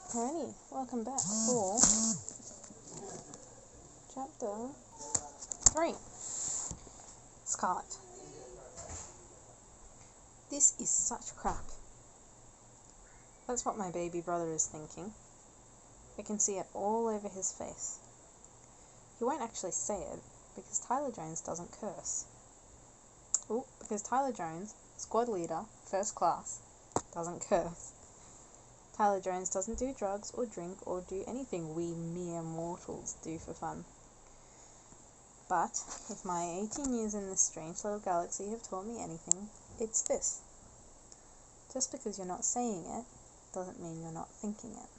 Alrighty, welcome back for chapter 3. Scarlett. This is such crap. That's what my baby brother is thinking. I can see it all over his face. He won't actually say it, because Tyler Jones doesn't curse. Because Tyler Jones, squad leader, first class, doesn't curse. Tyler Jones doesn't do drugs or drink or do anything we mere mortals do for fun. But if my 18 years in this strange little galaxy have taught me anything, it's this. Just because you're not saying it, doesn't mean you're not thinking it.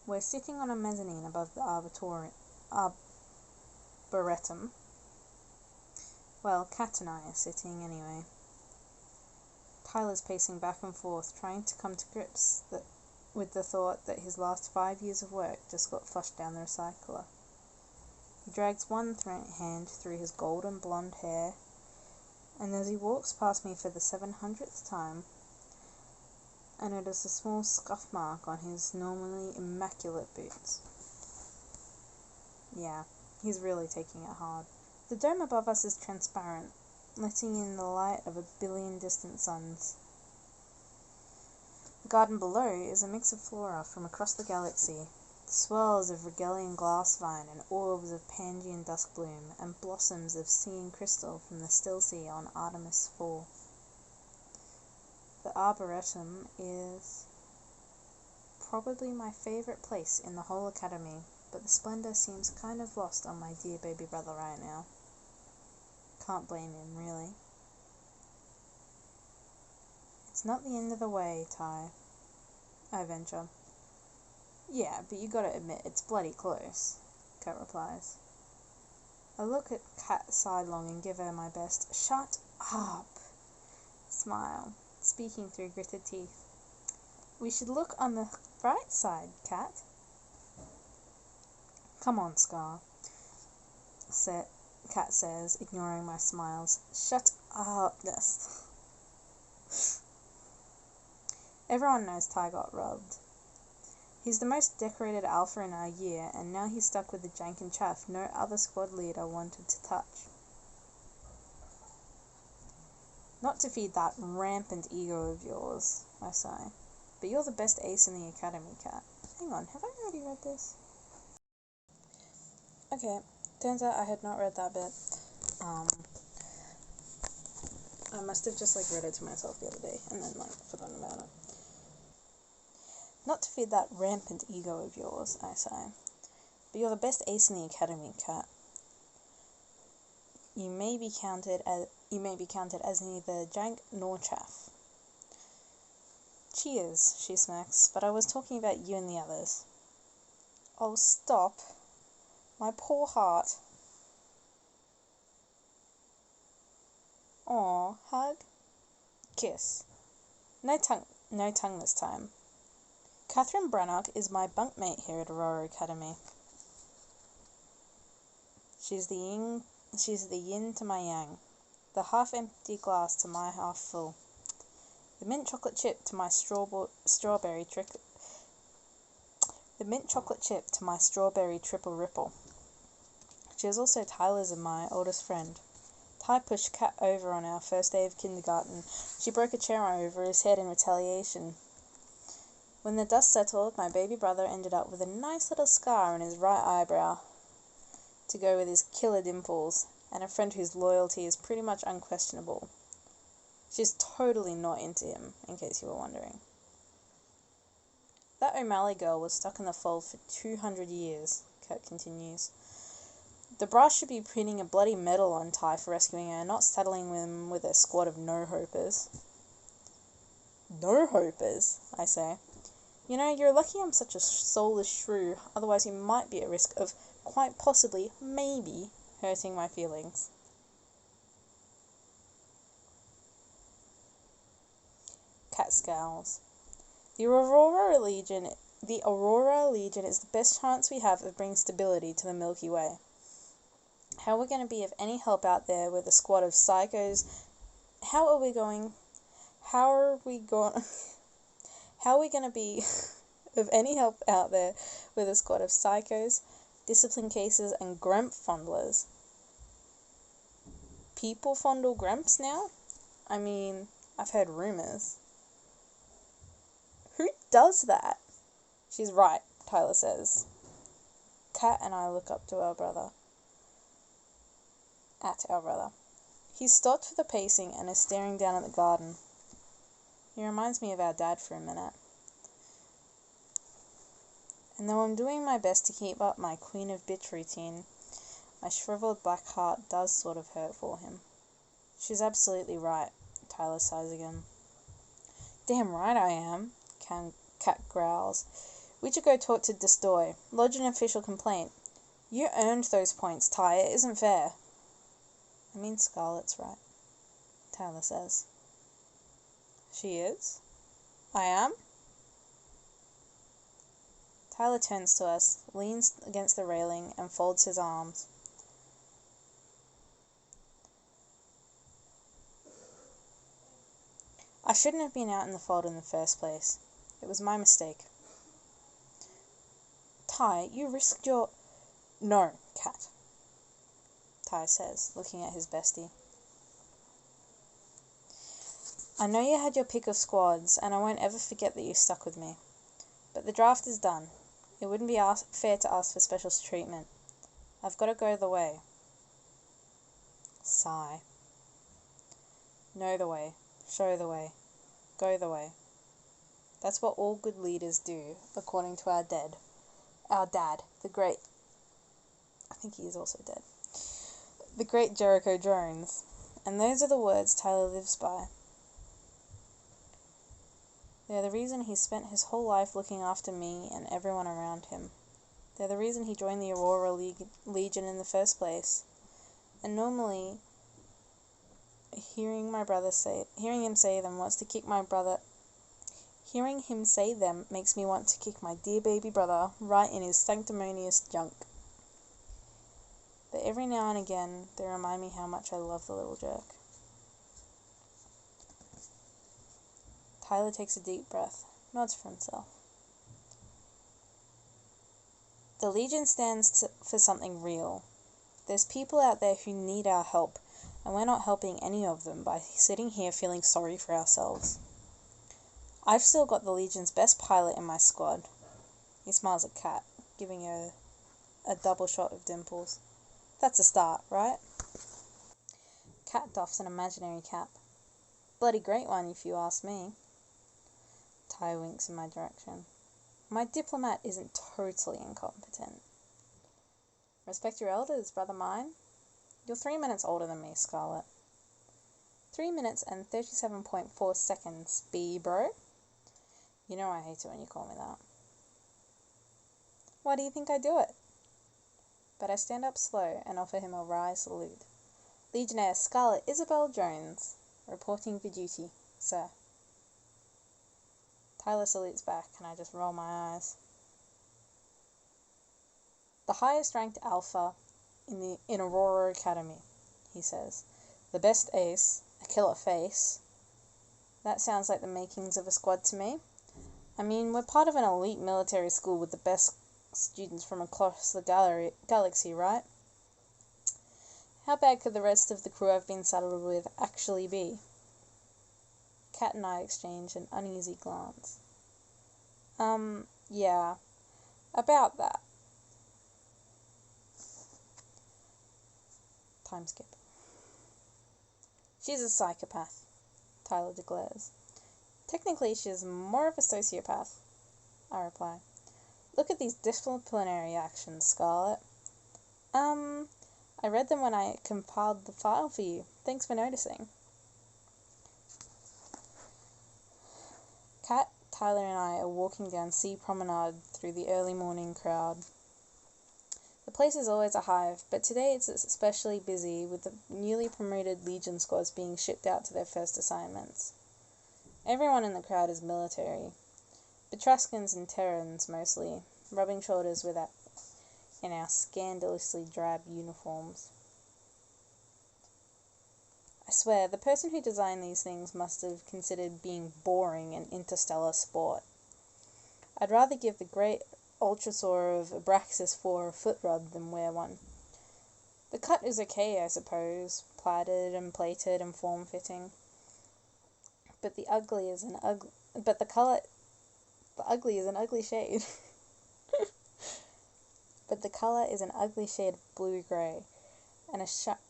We're sitting on a mezzanine above the arboretum. Well, Kat and I are sitting anyway. Tyler's pacing back and forth, trying to come to grips with the thought that his last 5 years of work just got flushed down the recycler. He drags one hand through his golden blonde hair, and as he walks past me for the 700th time, I notice a small scuff mark on his normally immaculate boots. Yeah, he's really taking it hard. The dome above us is transparent, letting in the light of a billion distant suns. The garden below is a mix of flora from across the galaxy, swirls of Regalian glass vine and orbs of Pangean dusk bloom, and blossoms of sea and crystal from the still sea on Artemis IV. The Arboretum is probably my favourite place in the whole academy, but the splendour seems kind of lost on my dear baby brother right now. Can't blame him, really. It's not the end of the way, Ty, I venture. Yeah, but you gotta admit, it's bloody close, Kat replies. I look at Kat sidelong and give her my best "shut up" smile, speaking through gritted teeth. We should look on the bright side, Kat. Come on, Scar, Kat says, ignoring my smiles. Shut upness. Everyone knows Ty got robbed. He's the most decorated alpha in our year, and now he's stuck with the jank and chaff no other squad leader wanted to touch. Not to feed that rampant ego of yours, I sigh, but you're the best ace in the academy, Kat. Hang on, have I already read this? Okay, turns out I had not read that bit. I must have just read it to myself the other day and then forgotten about it. Not to feed that rampant ego of yours, I say, but you're the best ace in the academy, Kat. You may be counted as neither jank nor chaff. Cheers, she smacks, but I was talking about you and the others. Oh, stop. My poor heart. Aw, hug? Kiss. No tongue this time. Catherine Brannock is my bunkmate here at Aurora Academy. She's the yin to my yang, the half-empty glass to my half-full, the mint chocolate chip to my strawberry triple ripple. She is also Tyler's and my oldest friend. Ty pushed Kat over on our first day of kindergarten. She broke a chair over his head in retaliation. When the dust settled, my baby brother ended up with a nice little scar on his right eyebrow to go with his killer dimples, and a friend whose loyalty is pretty much unquestionable. She's totally not into him, in case you were wondering. That O'Malley girl was stuck in the fold for 200 years, Kat continues. The brass should be pinning a bloody medal on Ty for rescuing her, not saddling him with a squad of no-hopers. No-hopers, I say. You know, you're lucky I'm such a soulless shrew, otherwise you might be at risk of, quite possibly, maybe, hurting my feelings. Kat scowls. The Aurora Legion is the best chance we have of bringing stability to the Milky Way. How are we going to be of any help out there with a squad of psychos? How are we going How are we going to be of any help out there with a squad of psychos, discipline cases, and gremp fondlers? People fondle gremps now? I mean, I've heard rumours. Who does that? She's right, Tyler says. Kat and I look up to our brother. At our brother. He's stopped for the pacing and is staring down at the garden. He reminds me of our dad for a minute. And though I'm doing my best to keep up my Queen of Bitch routine, my shriveled black heart does sort of hurt for him. She's absolutely right, Tyler sighs again. Damn right I am, Kat growls. We should go talk to Destoy, lodge an official complaint. You earned those points, Ty. It isn't fair. I mean, Scarlett's right, Tyler says. She is? I am? Tyler turns to us, leans against the railing, and folds his arms. I shouldn't have been out in the fold in the first place. It was my mistake. Ty, you risked your... No, Kat, Ty says, looking at his bestie. I know you had your pick of squads, and I won't ever forget that you stuck with me. But the draft is done. It wouldn't be fair to ask for special treatment. I've got to go the way. Sigh. Know the way. Show the way. Go the way. That's what all good leaders do, according to our dad. Our dad, the great... I think he is also dead. The great Jericho Jones. And those are the words Tyler lives by. They're the reason he spent his whole life looking after me and everyone around him. They're the reason he joined the Aurora Legion in the first place. And normally, hearing him say them makes me want to kick my dear baby brother right in his sanctimonious junk. But every now and again, they remind me how much I love the little jerk. Tyler takes a deep breath, nods for himself. The Legion stands for something real. There's people out there who need our help, and we're not helping any of them by sitting here feeling sorry for ourselves. I've still got the Legion's best pilot in my squad. He smiles at Kat, giving her a double shot of dimples. That's a start, right? Kat doffs an imaginary cap. Bloody great one, if you ask me. Ty winks in my direction. My diplomat isn't totally incompetent. Respect your elders, brother mine. You're 3 minutes older than me, Scarlett. 3 minutes and 37.4 seconds, bro. You know I hate it when you call me that. Why do you think I do it? But I stand up slow and offer him a wry salute. Legionnaire Scarlett Isabel Jones, reporting for duty, sir. Tyler salutes back, and I just roll my eyes. The highest ranked alpha in Aurora Academy, he says. The best ace, a killer face. That sounds like the makings of a squad to me. I mean, we're part of an elite military school with the best students from across the galaxy, right? How bad could the rest of the crew I've been saddled with actually be? Kat and I exchange an uneasy glance. Yeah, about that. Time skip. She's a psychopath, Tyler declares. Technically, she is more of a sociopath, I reply. Look at these disciplinary actions, Scarlett. I read them when I compiled the file for you. Thanks for noticing. Kat, Tyler and I are walking down Sea Promenade through the early morning crowd. The place is always a hive, but today it's especially busy with the newly promoted Legion squads being shipped out to their first assignments. Everyone in the crowd is military. Etruscans and Terrans mostly, rubbing shoulders with us in our scandalously drab uniforms. I swear, the person who designed these things must have considered being boring an interstellar sport. I'd rather give the great ultrasaur of Abraxas 4 a foot rub than wear one. The cut is okay, I suppose, plaited and plated and form-fitting. But the ugly is an ugly... But the ugly is an ugly shade. But the colour is an ugly shade of blue-grey, and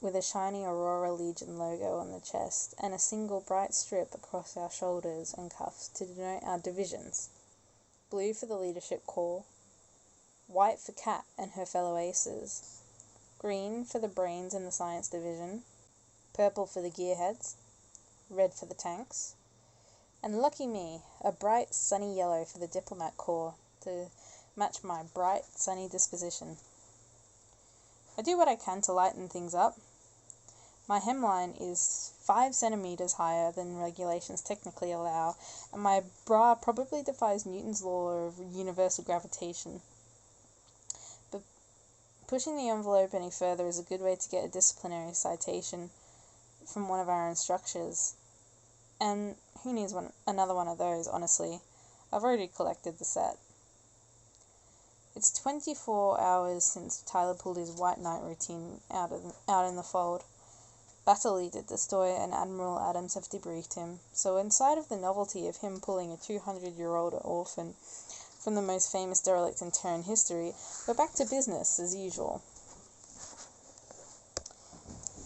with a shiny Aurora Legion logo on the chest, and a single bright strip across our shoulders and cuffs to denote our divisions. Blue for the Leadership Corps, white for Kat and her fellow aces, green for the Brains and the Science Division, purple for the Gearheads, red for the tanks, and lucky me, a bright sunny yellow for the Diplomat Corps to match my bright sunny disposition. I do what I can to lighten things up. My hemline is 5 centimeters higher than regulations technically allow, and my bra probably defies Newton's law of universal gravitation. But pushing the envelope any further is a good way to get a disciplinary citation from one of our instructors. And who needs another one of those, honestly? I've already collected the set. It's 24 hours since Tyler pulled his white knight routine out in the fold. Battle Lead at Destroy and Admiral Adams have debriefed him, so inside of the novelty of him pulling a 200-year-old orphan from the most famous derelict in Terran history, we're back to business as usual.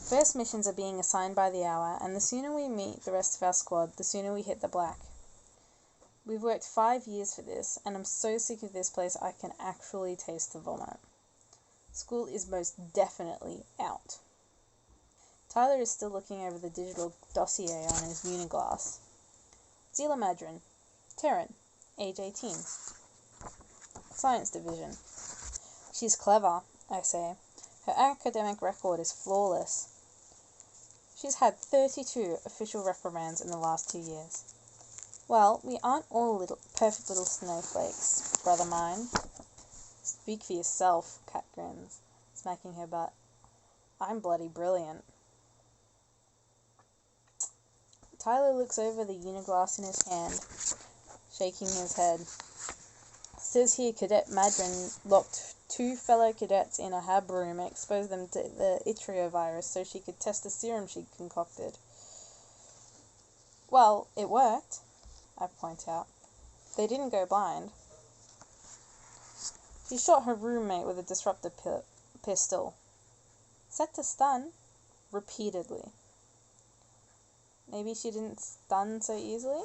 First missions are being assigned by the hour, and the sooner we meet the rest of our squad, the sooner we hit the black. We've worked 5 years for this, and I'm so sick of this place I can actually taste the vomit. School is most definitely out. Tyler is still looking over the digital dossier on his uniglass. Zela Madron, Terran, age 18. Science Division. She's clever, I say. Her academic record is flawless. She's had 32 official reprimands in the last 2 years. Well, we aren't all perfect little snowflakes, brother mine. Speak for yourself, Kat grins, smacking her butt. I'm bloody brilliant. Tyler looks over the uniglass in his hand, shaking his head. Says here Cadet Madron locked 2 fellow cadets in a hab room and exposed them to the Itriovirus so she could test the serum she'd concocted. Well, it worked, I point out. They didn't go blind. She shot her roommate with a disruptor pistol. Set to stun, repeatedly. Maybe she didn't stun so easily?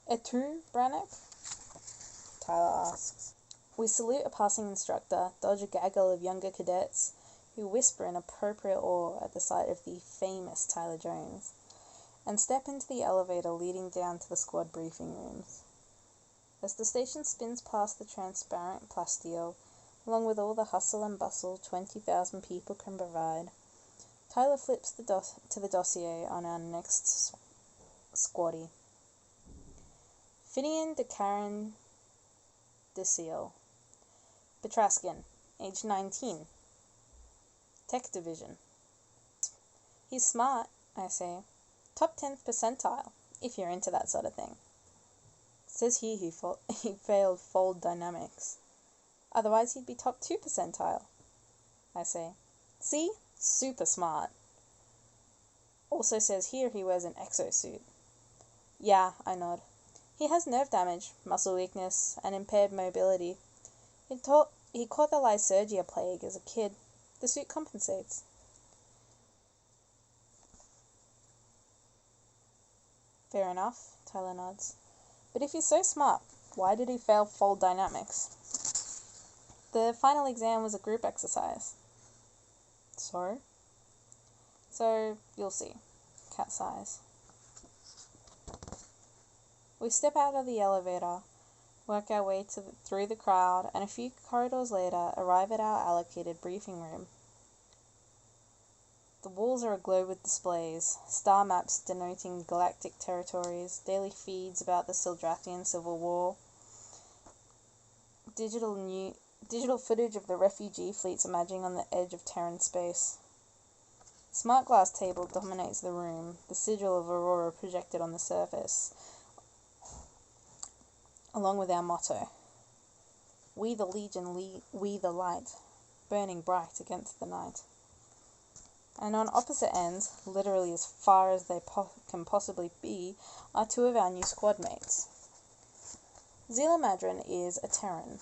Et tu, Brannock? Tyler asks. We salute a passing instructor, dodge a gaggle of younger cadets, who whisper in appropriate awe at the sight of the famous Tyler Jones, and step into the elevator leading down to the squad briefing rooms. As the station spins past the transparent plasteel, along with all the hustle and bustle 20,000 people can provide, Tyler flips to the dossier on our next squaddie. Finian de Karen de Seal. Petraskin, age 19. Tech Division. He's smart, I say. Top 10th percentile, if you're into that sort of thing. Says here he failed fold dynamics. Otherwise he'd be top 2 percentile, I say. See? Super smart. Also says here he wears an exosuit. Yeah, I nod. He has nerve damage, muscle weakness, and impaired mobility. He caught the Lysergia plague as a kid. The suit compensates. Fair enough, Tyler nods. But if he's so smart, why did he fail fold dynamics? The final exam was a group exercise. So? So, you'll see. Cat sighs. We step out of the elevator, work our way through the crowd, and a few corridors later arrive at our allocated briefing room. The walls are aglow with displays, star maps denoting galactic territories, daily feeds about the Sildrathian Civil War, digital footage of the refugee fleets emerging on the edge of Terran space. The smart glass table dominates the room, the sigil of Aurora projected on the surface. along with our motto, "We the Legion, we the light, burning bright against the night." And on opposite ends, literally as far as they can possibly be, are two of our new squad mates. Zila Madron is a Terran.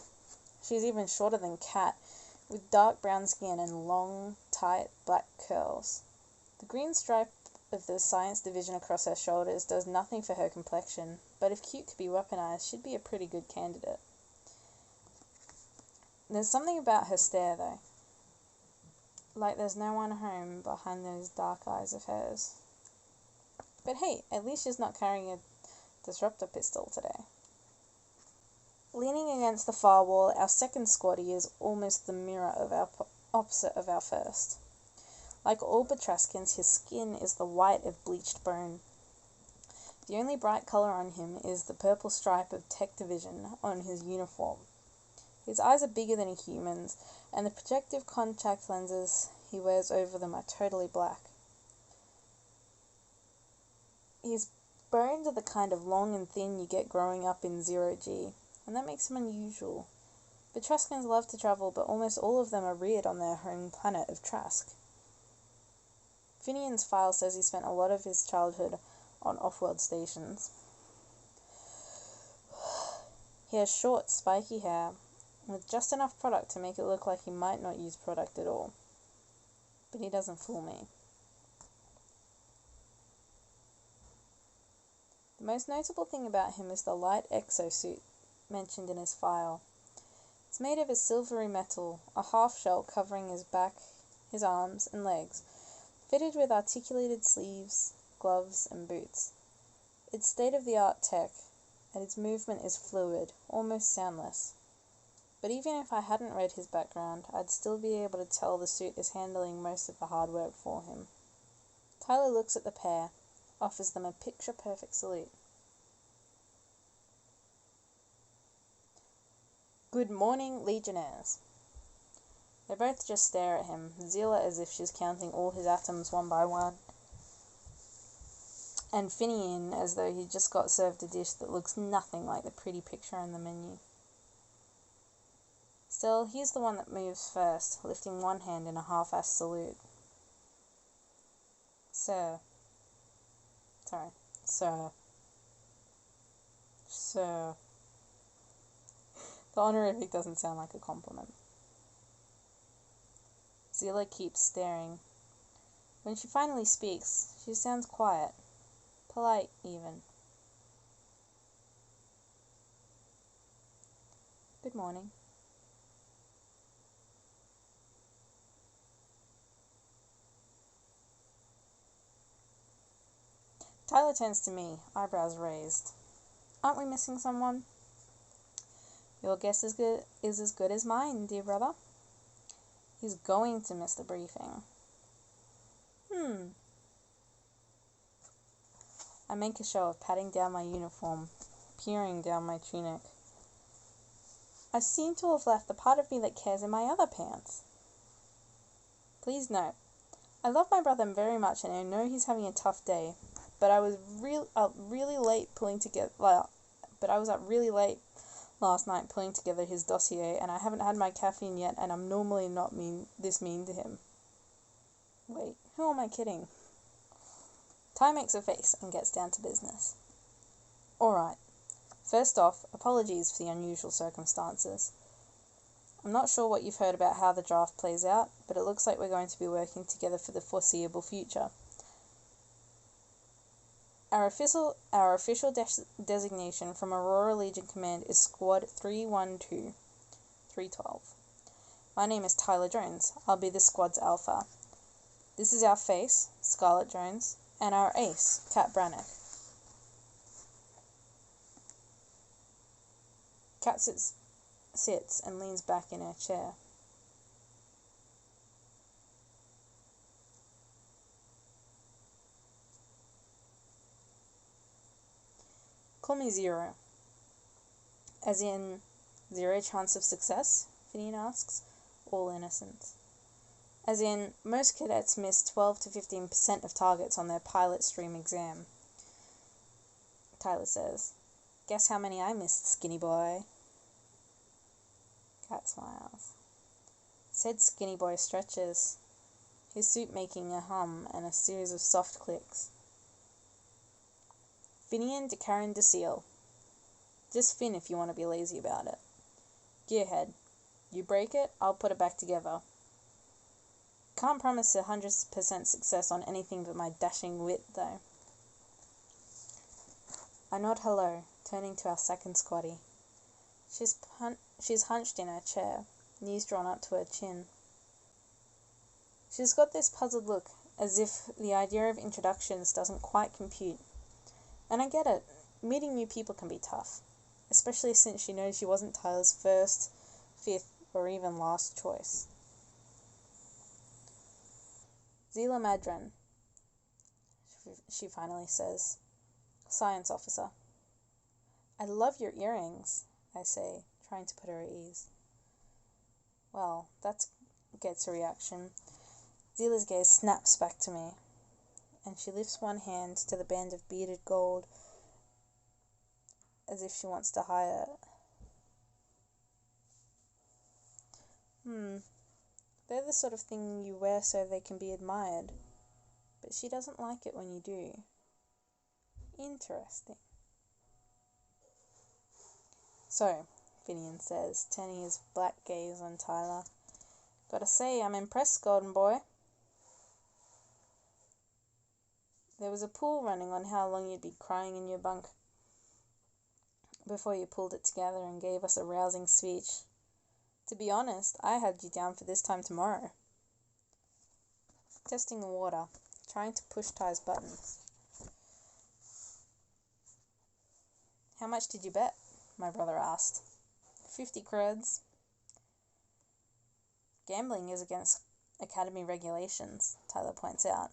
She's even shorter than Kat, with dark brown skin and long, tight black curls. The green stripe of the science division across her shoulders does nothing for her complexion, but if cute could be weaponized, she'd be a pretty good candidate. There's something about her stare, though. Like there's no one home behind those dark eyes of hers. But hey, at least she's not carrying a disruptor pistol today. Leaning against the far wall, our second squaddie is almost the mirror of our opposite of our first. Like all Batraskins, his skin is the white of bleached bone. The only bright colour on him is the purple stripe of Tech Division on his uniform. His eyes are bigger than a human's, and the protective contact lenses he wears over them are totally black. His bones are the kind of long and thin you get growing up in 0G, and that makes him unusual. Batraskins love to travel, but almost all of them are reared on their home planet of Trask. Finian's file says he spent a lot of his childhood on off-world stations. He has short, spiky hair, with just enough product to make it look like he might not use product at all. But he doesn't fool me. The most notable thing about him is the light exosuit mentioned in his file. It's made of a silvery metal, a half shell covering his back, his arms, and legs, fitted with articulated sleeves, gloves, and boots. It's state-of-the-art tech, and its movement is fluid, almost soundless. But even if I hadn't read his background, I'd still be able to tell the suit is handling most of the hard work for him. Tyler looks at the pair, offers them a picture-perfect salute. "Good morning, Legionnaires." They both just stare at him, Zila as if she's counting all his atoms one by one, and Finian as though he just got served a dish that looks nothing like the pretty picture on the menu. Still, he's the one that moves first, lifting one hand in a half-assed salute. Sir. The honorific doesn't sound like a compliment. Zila keeps staring. When she finally speaks, she sounds quiet. Polite, even. "Good morning." Tyler turns to me, eyebrows raised. "Aren't we missing someone?" "Your guess is as good as mine, dear brother." "He's going to miss the briefing." I make a show of patting down my uniform, peering down my tunic. I seem to have left the part of me that cares in my other pants. Please note, I love my brother very much and I know he's having a tough day, but I was up really late last night pulling together his dossier, and I haven't had my caffeine yet, and I'm normally not this mean to him. Wait, who am I kidding? Ty makes a face and gets down to business. Alright, first off, apologies for the unusual circumstances. I'm not sure what you've heard about how the draft plays out, but it looks like we're going to be working together for the foreseeable future. Our official designation from Aurora Legion Command is Squad 312. My name is Tyler Jones. I'll be the squad's alpha. This is our face, Scarlett Jones, and our ace, Kat Brannick. Kat sits and leans back in her chair. Call me Zero. As in, zero chance of success? Finian asks, all innocence. As in, most cadets miss 12 to 15% of targets on their pilot stream exam. Tyler says, Guess how many I missed, skinny boy? Cat smiles. Said skinny boy stretches, his suit making a hum and a series of soft clicks. Finian de Karen de Seal. Just Finn if you want to be lazy about it. Gearhead. You break it, I'll put it back together. Can't promise 100% success on anything but my dashing wit, though. I nod hello, turning to our second squatty. She's hunched in her chair, knees drawn up to her chin. She's got this puzzled look, as if the idea of introductions doesn't quite compute. And I get it, meeting new people can be tough, especially since she knows she wasn't Tyler's first, fifth, or even last choice. Zila Madran, she finally says. Science officer. I love your earrings, I say, trying to put her at ease. Well, that gets a reaction. Zila's gaze snaps back to me, and she lifts one hand to the band of beaded gold, as if she wants to hide it. They're the sort of thing you wear so they can be admired, but she doesn't like it when you do. Interesting. So, Finian says, turning his black gaze on Tyler. Gotta say, I'm impressed, golden boy. There was a pool running on how long you'd be crying in your bunk before you pulled it together and gave us a rousing speech. To be honest, I had you down for this time tomorrow. Testing the water, trying to push Ty's buttons. How much did you bet? My brother asked. 50 creds. Gambling is against Academy regulations, Tyler points out.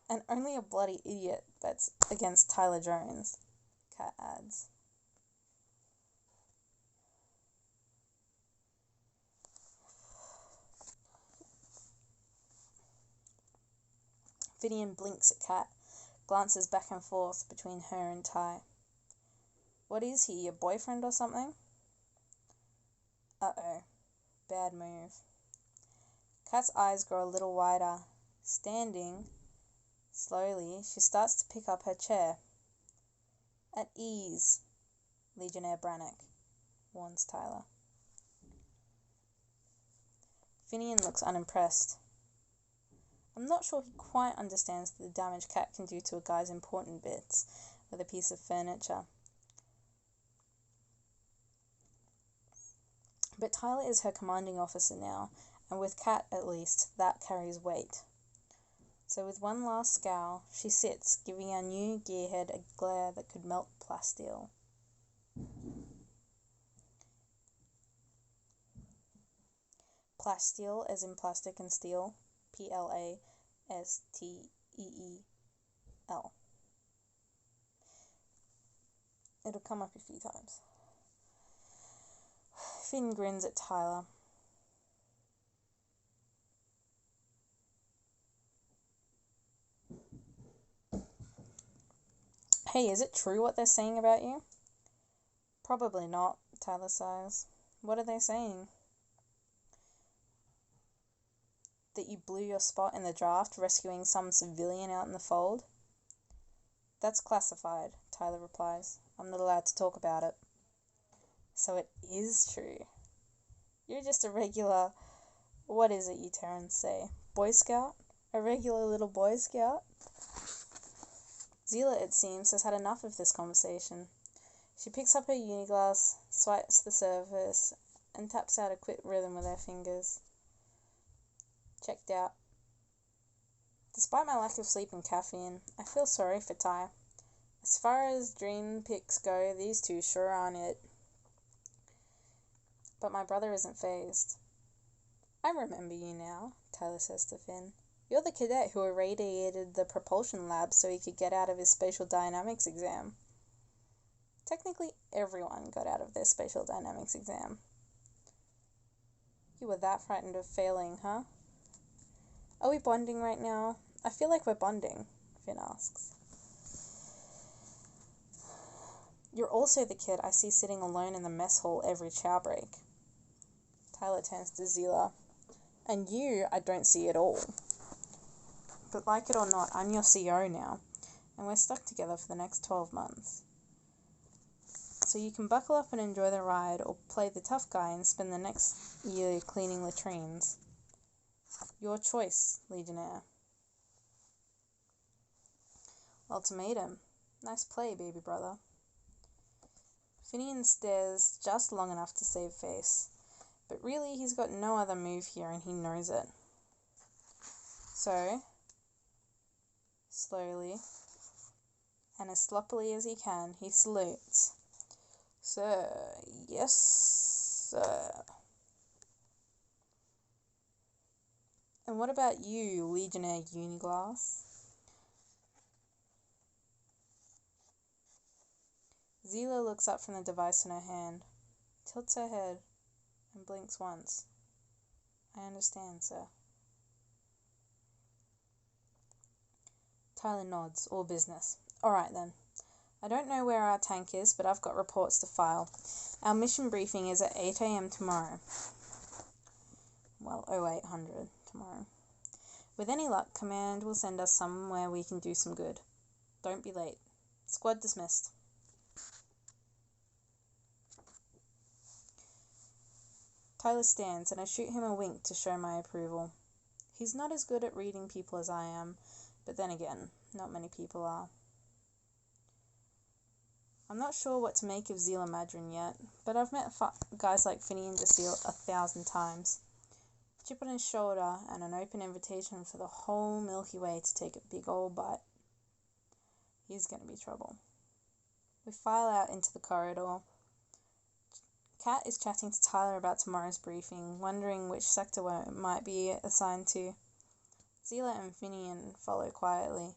And only a bloody idiot bets against Tyler Jones, Kat adds. Finian blinks at Kat, glances back and forth between her and Ty. What is he, your boyfriend or something? Uh-oh. Bad move. Kat's eyes grow a little wider. Standing, slowly, she starts to pick up her chair. At ease, Legionnaire Brannock, warns Tyler. Finian looks unimpressed. I'm not sure he quite understands the damage Kat can do to a guy's important bits with a piece of furniture. But Tyler is her commanding officer now, and with Kat, at least, that carries weight. So with one last scowl, she sits, giving our new gearhead a glare that could melt plasteel. Plasteel, as in plastic and steel. Plasteel. It'll come up a few times. Finn grins at Tyler. Hey, is it true what they're saying about you? Probably not, Tyler sighs. What are they saying? That you blew your spot in the draft, rescuing some civilian out in the fold? That's classified, Tyler replies. I'm not allowed to talk about it. So it is true. You're just a regular, what is it you Terrans say? Boy Scout? A regular little Boy Scout? Zila, it seems, has had enough of this conversation. She picks up her uniglass, swipes the surface, and taps out a quick rhythm with her fingers. Checked out. Despite my lack of sleep and caffeine, I feel sorry for Ty. As far as dream picks go, these two sure aren't it. But my brother isn't fazed. I remember you now, Tyler says to Finn. You're the cadet who irradiated the propulsion lab so he could get out of his spatial dynamics exam. Technically, everyone got out of their spatial dynamics exam. You were that frightened of failing, huh? Are we bonding right now? I feel like we're bonding, Finn asks. You're also the kid I see sitting alone in the mess hall every chow break. Tyler turns to Zila. And you, I don't see at all. But like it or not, I'm your CO now, and we're stuck together for the next 12 months. So you can buckle up and enjoy the ride, or play the tough guy and spend the next year cleaning latrines. Your choice, Legionnaire. Ultimatum. Nice play, baby brother. Finian stares just long enough to save face, but really he's got no other move here and he knows it. So, slowly, and as sloppily as he can, he salutes. Sir, yes, sir. And what about you, Legionnaire Uniglass? Zila looks up from the device in her hand, tilts her head, and blinks once. I understand, sir. Tyler nods, all business. Alright then. I don't know where our tank is, but I've got reports to file. Our mission briefing is at 8 a.m. tomorrow. Well, 0800 tomorrow. With any luck, Command will send us somewhere we can do some good. Don't be late. Squad dismissed. Tyler stands, and I shoot him a wink to show my approval. He's not as good at reading people as I am, but then again, not many people are. I'm not sure what to make of Zila Madron yet, but I've met guys like Finny and Desil 1,000 times. Chip on his shoulder and an open invitation for the whole Milky Way to take a big old bite. He's going to be trouble. We file out into the corridor. Kat is chatting to Tyler about tomorrow's briefing, wondering which sector it might be assigned to. Zila and Finian follow quietly.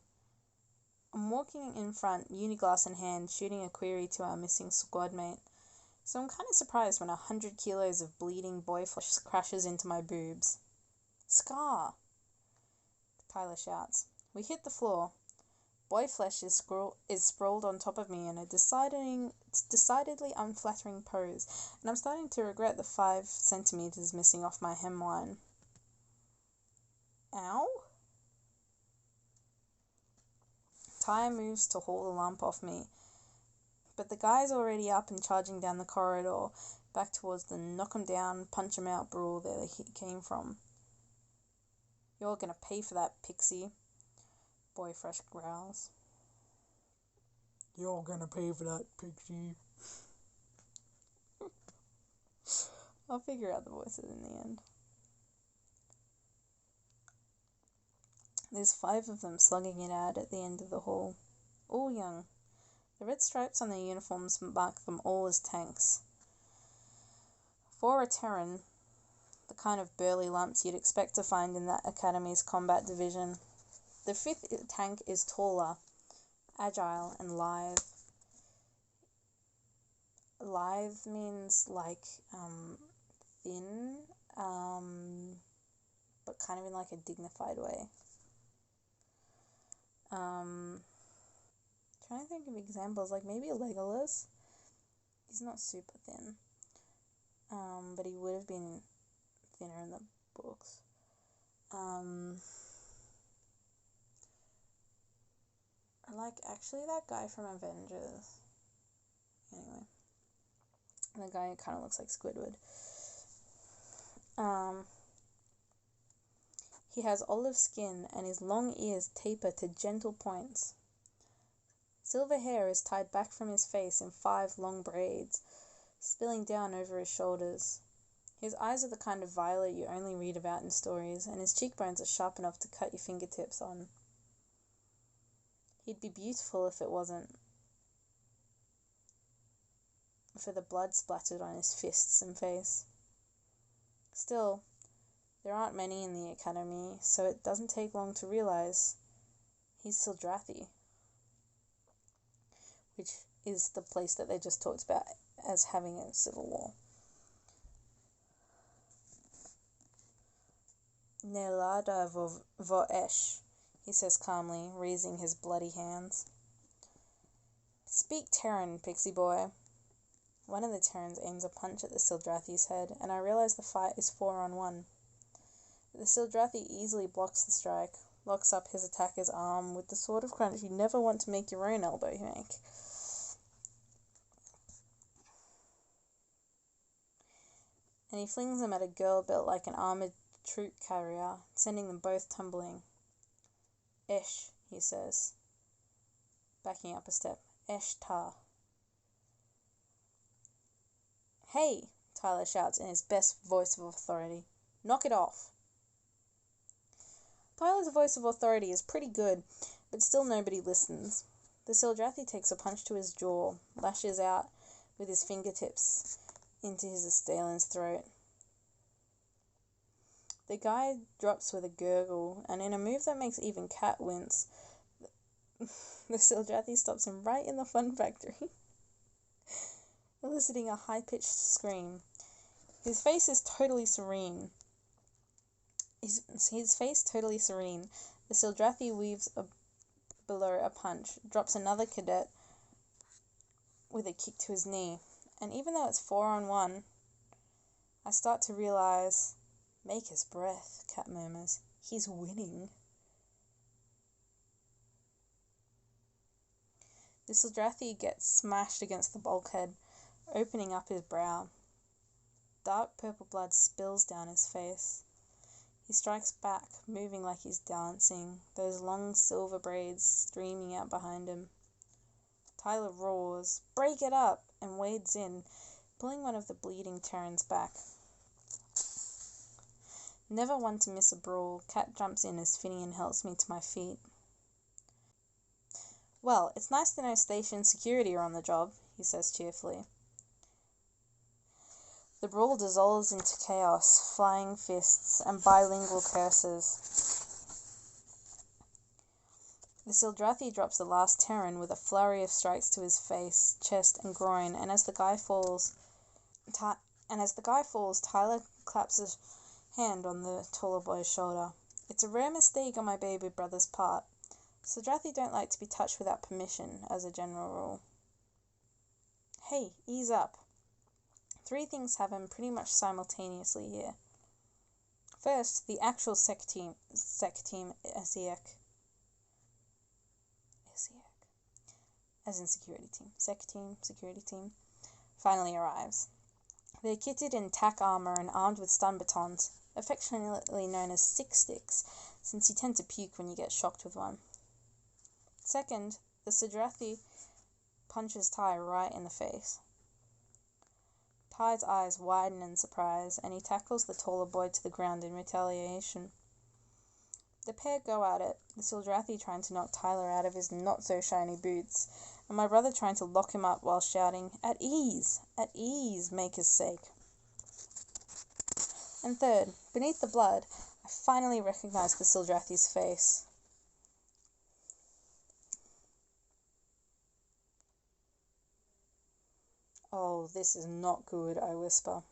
I'm walking in front, uniglass in hand, shooting a query to our missing squad mate. So I'm kind of surprised when 100 kilos of bleeding boy flesh crashes into my boobs. Scar! Tyler shouts. We hit the floor. Boy flesh is sprawled on top of me in a decidedly unflattering pose, and I'm starting to regret the 5 centimeters missing off my hemline. Ow? Tyre moves to haul the lump off me, but the guy's already up and charging down the corridor, back towards the knock 'em down, punch 'em out brawl that he came from. You're gonna pay for that, Pixie, Boy Fresh growls. You're gonna pay for that, Pixie. I'll figure out the voices in the end. There's 5 of them slugging it out at the end of the hall, all young. The red stripes on their uniforms mark them all as tanks. 4 are Terran, the kind of burly lumps you'd expect to find in that academy's combat division. The 5th tank is taller, agile, and lithe. Lithe means like thin, but kind of in like a dignified way. Trying to think of examples, like maybe Legolas. He's not super thin, but he would have been thinner in the books. I like actually that guy from Avengers. Anyway, the guy kind of looks like Squidward. He has olive skin and his long ears taper to gentle points. Silver hair is tied back from his face in 5 long braids, spilling down over his shoulders. His eyes are the kind of violet you only read about in stories, and his cheekbones are sharp enough to cut your fingertips on. He'd be beautiful if it wasn't for the blood splattered on his fists and face. Still, there aren't many in the academy, so it doesn't take long to realize he's Sildrathi, which is the place that they just talked about as having a civil war. Nelada vo'esh, he says calmly, raising his bloody hands. Speak Terran, Pixie boy. One of the Terrans aims a punch at the Sildrathi's head, and I realize the fight is 4-on-1. The Sildrathi easily blocks the strike, locks up his attacker's arm with the sort of crunch you never want to make your own elbow make. And he flings them at a girl built like an armoured troop carrier, sending them both tumbling. Esh, he says, backing up a step. Esh tar. Hey, Tyler shouts in his best voice of authority. Knock it off. Tyler's voice of authority is pretty good, but still nobody listens. The Sildrathi takes a punch to his jaw, lashes out with his fingertips into his assailant's throat. The guy drops with a gurgle, and in a move that makes even Cat wince, the Sildrathi stops him right in the fun factory, eliciting a high-pitched scream. His face is totally serene. His face totally serene. The Sildrathi weaves below a punch, drops another cadet with a kick to his knee, and even though it's 4-on-1, I start to realize, make his breath, Cat murmurs. He's winning. The Sildrathi gets smashed against the bulkhead, opening up his brow. Dark purple blood spills down his face. He strikes back, moving like he's dancing, those long silver braids streaming out behind him. Tyler roars, "Break it up!" and wades in, pulling one of the bleeding Terrans back. Never one to miss a brawl, Cat jumps in as Finian helps me to my feet. Well, it's nice to know station security are on the job, he says cheerfully. The brawl dissolves into chaos, flying fists, and bilingual curses. The Sildrathi drops the last Terran with a flurry of strikes to his face, chest, and groin, and as the guy falls, Tyler claps his hand on the taller boy's shoulder. It's a rare mistake on my baby brother's part. Sildrathi don't like to be touched without permission, as a general rule. Hey, ease up. 3 things happen pretty much simultaneously here. First, the actual sec team SEAC, as in security team, finally arrives. They're kitted in tack armor and armed with stun batons, affectionately known as 6 sticks, since you tend to puke when you get shocked with one. Second, the Sildrathi punches Ty right in the face. Ty's eyes widen in surprise, and he tackles the taller boy to the ground in retaliation. The pair go at it, the Sildrathi trying to knock Tyler out of his not-so-shiny boots, and my brother trying to lock him up while shouting, at ease, maker's sake. And third, beneath the blood, I finally recognize the Sildrathi's face. Oh, this is not good, I whisper.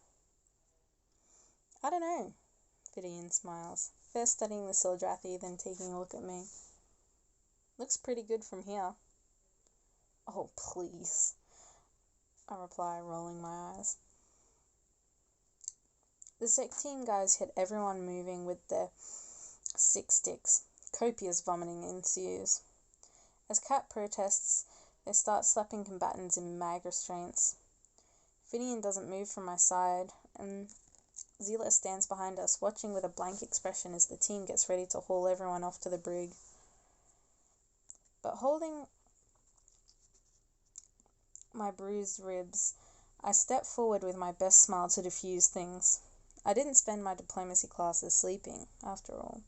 I don't know, Finian smiles, first studying the Sildrathi, then taking a look at me. Looks pretty good from here. Oh, please, I reply, rolling my eyes. The sec team guys hit everyone moving with their 6 sticks. Copious vomiting ensues. As Cat protests, they start slapping combatants in mag restraints. Finian doesn't move from my side, and Zila stands behind us, watching with a blank expression as the team gets ready to haul everyone off to the brig. But holding my bruised ribs, I step forward with my best smile to diffuse things. I didn't spend my diplomacy classes sleeping, after all.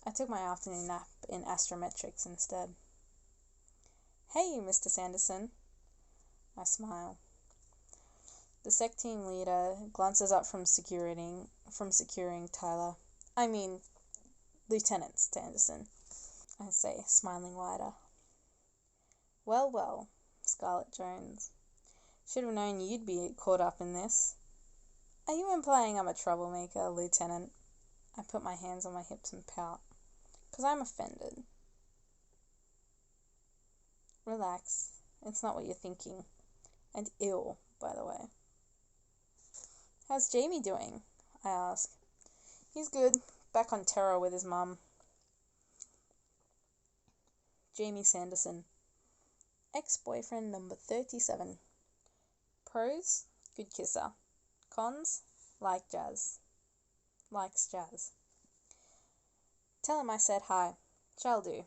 I took my afternoon nap in astrometrics instead. Hey, Mr. Sanderson. I smile. The sec team leader glances up from securing Tyler. I mean, Lieutenant Sanderson, I say, smiling wider. Well, Scarlett Jones. Should have known you'd be caught up in this. Are you implying I'm a troublemaker, Lieutenant? I put my hands on my hips and pout. 'Cause I'm offended. Relax. It's not what you're thinking. And ill, by the way. How's Jamie doing? I ask. He's good. Back on Terra with his mum. Jamie Sanderson. Ex-boyfriend number 37. Pros, good kisser. Cons, likes jazz. Tell him I said hi. Shall do.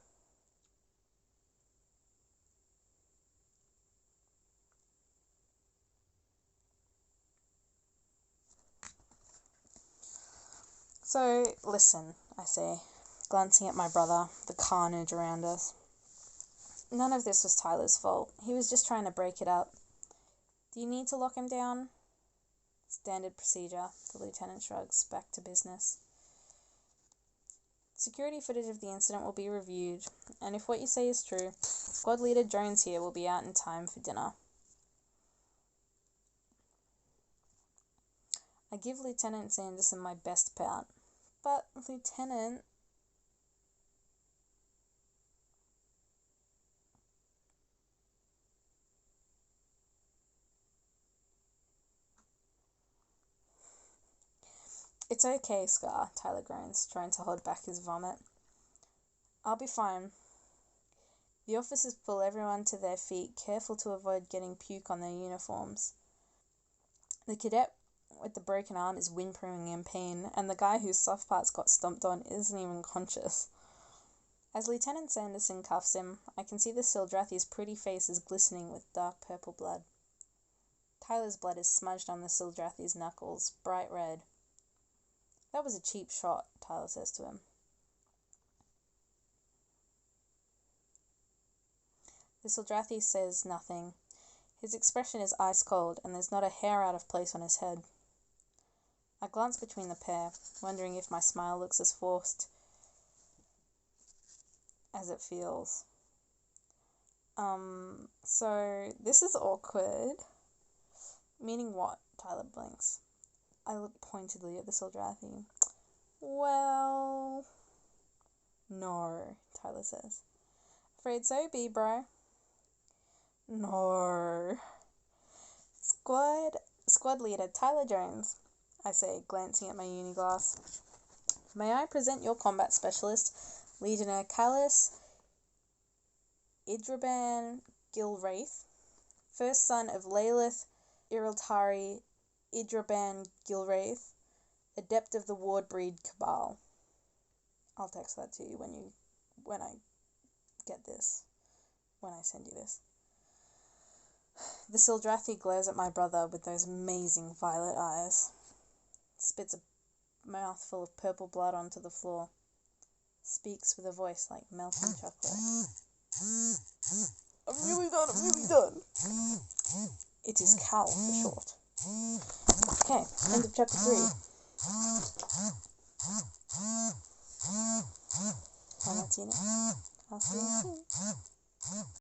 So, listen, I say, glancing at my brother, the carnage around us. None of this was Tyler's fault. He was just trying to break it up. Do you need to lock him down? Standard procedure. The lieutenant shrugs. Back to business. Security footage of the incident will be reviewed, and if what you say is true, squad leader Jones here will be out in time for dinner. I give Lieutenant Sanderson my best pout. But, Lieutenant... It's okay, Scar, Tyler groans, trying to hold back his vomit. I'll be fine. The officers pull everyone to their feet, careful to avoid getting puke on their uniforms. The cadet with the broken arm is whimpering in pain, and the guy whose soft parts got stomped on isn't even conscious. As Lieutenant Sanderson cuffs him, I can see the Sildrathi's pretty face is glistening with dark purple blood. Tyler's blood is smudged on the Sildrathi's knuckles, bright red. That was a cheap shot, Tyler says to him. The Sildrathi says nothing. His expression is ice cold, and there's not a hair out of place on his head. I glance between the pair, wondering if my smile looks as forced as it feels. So this is awkward. Meaning what? Tyler blinks. I look pointedly at the Sildrathi. Well... No, Tyler says. Afraid so be, bro. No. Squad leader Tyler Jones, I say, glancing at my uni glass. May I present your combat specialist, Legionnaire Callus Idraban Gilwraith, first son of Lalith Iriltari Idraban Gilwraith, adept of the Ward Breed Cabal. I'll text that to you when I send you this. The Sildrathi glares at my brother with those amazing violet eyes. Spits a mouthful of purple blood onto the floor. Speaks with a voice like melting chocolate. I'm really done. It is Cal for short. Okay, end of chapter 3. And that's in it. I'll see you soon.